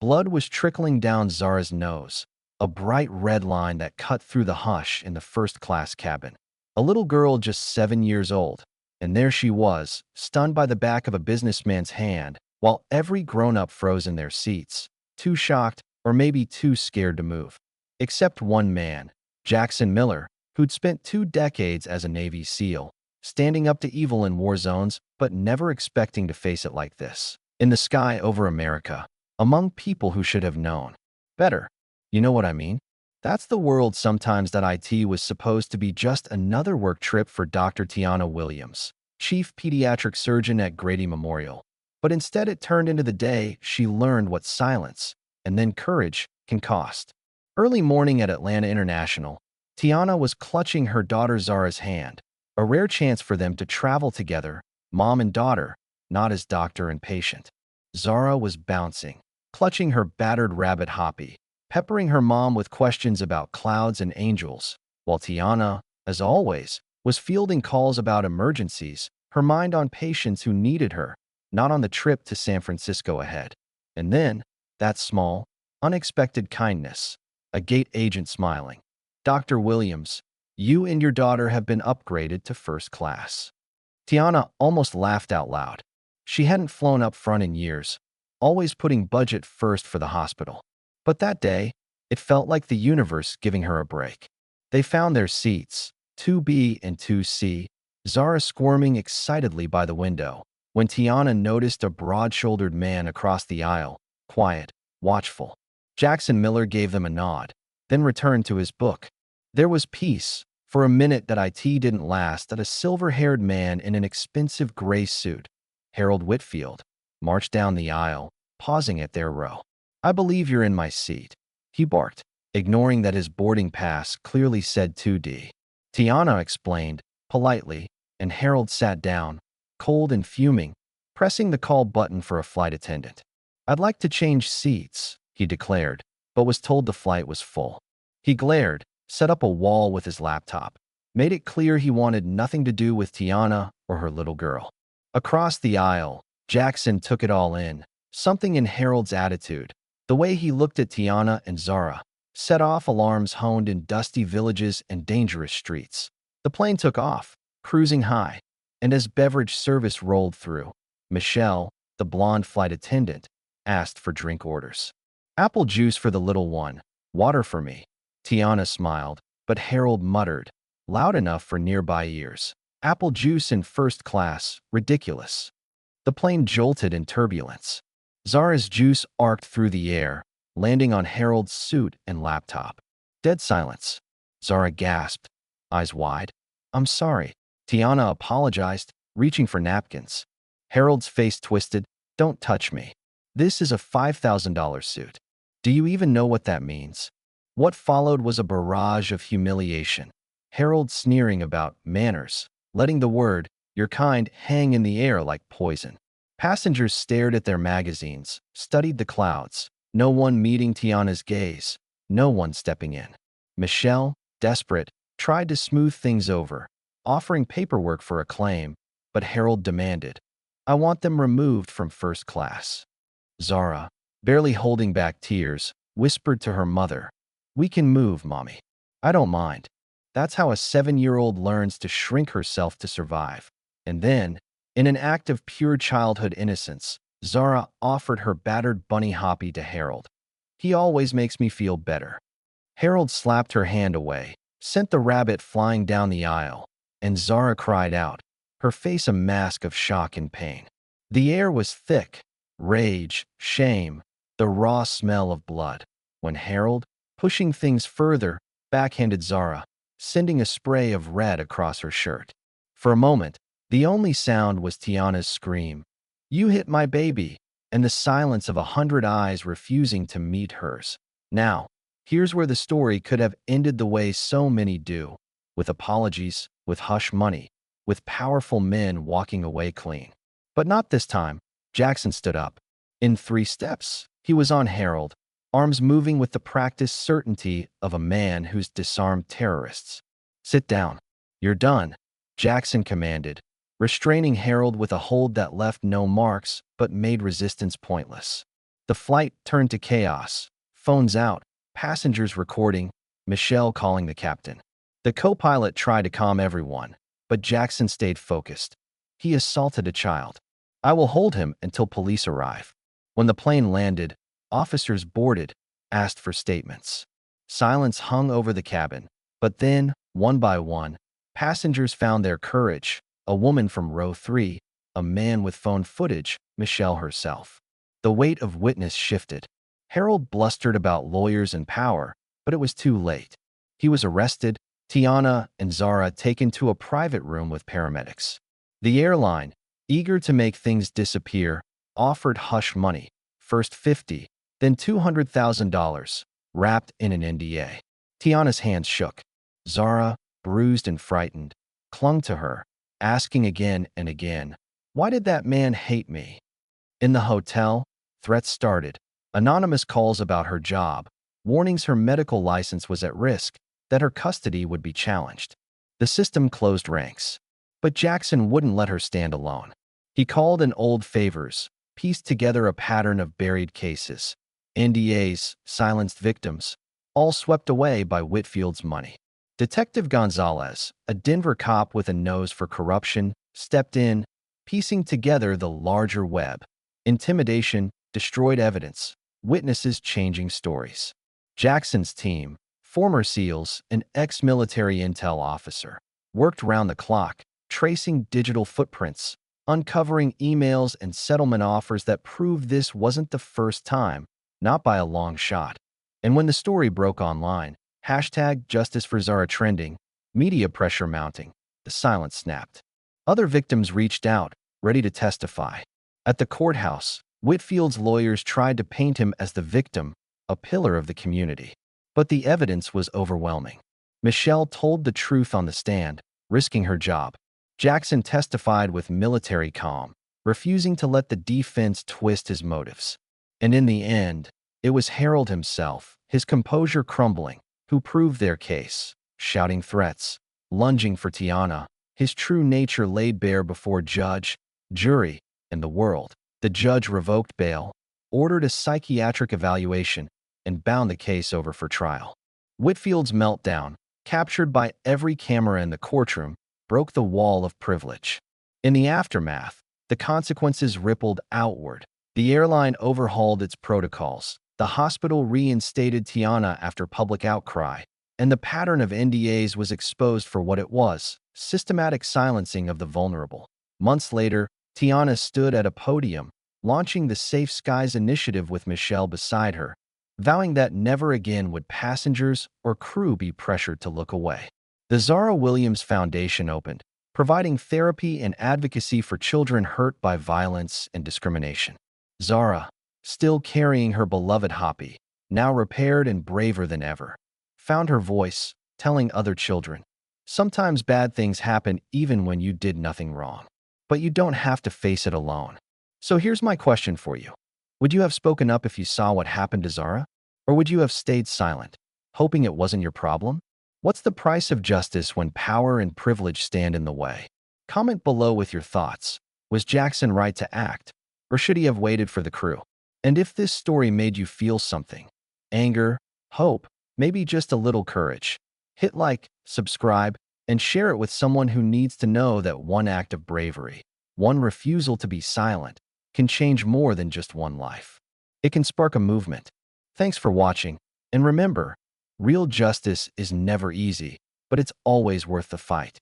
Blood was trickling down Zara's nose, a bright red line that cut through the hush in the first-class cabin. A little girl just 7 years old, and there she was, stunned by the back of a businessman's hand, while every grown-up froze in their seats, too shocked or maybe too scared to move. Except one man, Jackson Miller, who'd spent 2 decades as a Navy SEAL, standing up to evil in war zones but never expecting to face it like this. In the sky over America, among people who should have known better. You know what I mean? That's the world sometimes that IT was supposed to be just another work trip for Dr. Tiana Williams, chief pediatric surgeon at Grady Memorial. But instead it turned into the day she learned what silence, and then courage, can cost. Early morning at Atlanta International, Tiana was clutching her daughter Zara's hand, a rare chance for them to travel together, mom and daughter, not as doctor and patient. Zara was bouncing, clutching her battered rabbit Hoppy, peppering her mom with questions about clouds and angels, while Tiana, as always, was fielding calls about emergencies, her mind on patients who needed her, not on the trip to San Francisco ahead. And then, that small, unexpected kindness, a gate agent smiling. Dr. Williams, you and your daughter have been upgraded to first class. Tiana almost laughed out loud. She hadn't flown up front in years, always putting budget first for the hospital. But that day, it felt like the universe giving her a break. They found their seats, 2B and 2C, Zara squirming excitedly by the window, when Tiana noticed a broad-shouldered man across the aisle, quiet, watchful. Jackson Miller gave them a nod, then returned to his book. There was peace, for a minute that IT didn't last, at a silver-haired man in an expensive gray suit, Harold Whitfield, marched down the aisle, pausing at their row. I believe you're in my seat, he barked, ignoring that his boarding pass clearly said 2D. Tiana explained, politely, and Harold sat down, cold and fuming, pressing the call button for a flight attendant. I'd like to change seats, he declared, but was told the flight was full. He glared, set up a wall with his laptop, made it clear he wanted nothing to do with Tiana or her little girl. Across the aisle, Jackson took it all in, something in Harold's attitude, the way he looked at Tiana and Zara, set off alarms honed in dusty villages and dangerous streets. The plane took off, cruising high, and as beverage service rolled through, Michelle, the blonde flight attendant, asked for drink orders. Apple juice for the little one, water for me. Tiana smiled, but Harold muttered, loud enough for nearby ears. Apple juice in first class, ridiculous. The plane jolted in turbulence. Zara's juice arced through the air, landing on Harold's suit and laptop. Dead silence. Zara gasped, eyes wide. I'm sorry. Tiana apologized, reaching for napkins. Harold's face twisted. Don't touch me. This is a $5,000 suit. Do you even know what that means? What followed was a barrage of humiliation. Harold sneering about manners, letting the word, your kind, hang in the air like poison. Passengers stared at their magazines, studied the clouds, no one meeting Tiana's gaze, no one stepping in. Michelle, desperate, tried to smooth things over, offering paperwork for a claim, but Harold demanded, I want them removed from first class. Zara, barely holding back tears, whispered to her mother, we can move, Mommy. I don't mind. That's how a 7-year-old learns to shrink herself to survive. And then, in an act of pure childhood innocence, Zara offered her battered bunny Hoppy to Harold. He always makes me feel better. Harold slapped her hand away, sent the rabbit flying down the aisle, and Zara cried out, her face a mask of shock and pain. The air was thick, rage, shame, the raw smell of blood, when Harold, pushing things further, backhanded Zara, sending a spray of red across her shirt. For a moment, the only sound was Tiana's scream, you hit my baby, and the silence of 100 eyes refusing to meet hers. Now, here's where the story could have ended the way so many do, with apologies, with hush money, with powerful men walking away clean. But not this time. Jackson stood up. In 3 steps, he was on Harold, arms moving with the practiced certainty of a man who's disarmed terrorists. Sit down. You're done, Jackson commanded, restraining Harold with a hold that left no marks but made resistance pointless. The flight turned to chaos. Phones out, passengers recording, Michelle calling the captain. The co-pilot tried to calm everyone, but Jackson stayed focused. He assaulted a child. I will hold him until police arrive. When the plane landed, officers boarded, asked for statements. Silence hung over the cabin, but then, one by one, passengers found their courage. A woman from row 3, a man with phone footage, Michelle herself. The weight of witness shifted. Harold blustered about lawyers and power, but it was too late. He was arrested, Tiana and Zara taken to a private room with paramedics. The airline, eager to make things disappear, offered hush money, first $50, then $200,000, wrapped in an NDA. Tiana's hands shook. Zara, bruised and frightened, clung to her, asking again and again, "Why did that man hate me?" In the hotel, threats started. Anonymous calls about her job, warnings her medical license was at risk, that her custody would be challenged. The system closed ranks. But Jackson wouldn't let her stand alone. He called in old favors, pieced together a pattern of buried cases, NDAs, silenced victims, all swept away by Whitfield's money. Detective Gonzalez, a Denver cop with a nose for corruption, stepped in, piecing together the larger web. Intimidation, destroyed evidence, witnesses changing stories. Jackson's team, former SEALs, an ex-military intel officer, worked round the clock, tracing digital footprints, uncovering emails and settlement offers that proved this wasn't the first time, not by a long shot. And when the story broke online, #JusticeForZara trending, media pressure mounting, the silence snapped. Other victims reached out, ready to testify. At the courthouse, Whitfield's lawyers tried to paint him as the victim, a pillar of the community. But the evidence was overwhelming. Michelle told the truth on the stand, risking her job. Jackson testified with military calm, refusing to let the defense twist his motives. And in the end, it was Harold himself, his composure crumbling, who proved their case, shouting threats, lunging for Tiana, his true nature laid bare before judge, jury, and the world. The judge revoked bail, ordered a psychiatric evaluation, and bound the case over for trial. Whitfield's meltdown, captured by every camera in the courtroom, broke the wall of privilege. In the aftermath, the consequences rippled outward. The airline overhauled its protocols, the hospital reinstated Tiana after public outcry, and the pattern of NDAs was exposed for what it was: systematic silencing of the vulnerable. Months later, Tiana stood at a podium, launching the Safe Skies initiative with Michelle beside her, vowing that never again would passengers or crew be pressured to look away. The Zara Williams Foundation opened, providing therapy and advocacy for children hurt by violence and discrimination. Zara, still carrying her beloved hobby, now repaired and braver than ever, found her voice, telling other children, "Sometimes bad things happen even when you did nothing wrong. But you don't have to face it alone." So here's my question for you. Would you have spoken up if you saw what happened to Zara? Or would you have stayed silent, hoping it wasn't your problem? What's the price of justice when power and privilege stand in the way? Comment below with your thoughts. Was Jackson right to act? Or should he have waited for the crew? And if this story made you feel something, anger, hope, maybe just a little courage, hit like, subscribe, and share it with someone who needs to know that one act of bravery, one refusal to be silent, can change more than just one life. It can spark a movement. Thanks for watching, and remember, real justice is never easy, but it's always worth the fight.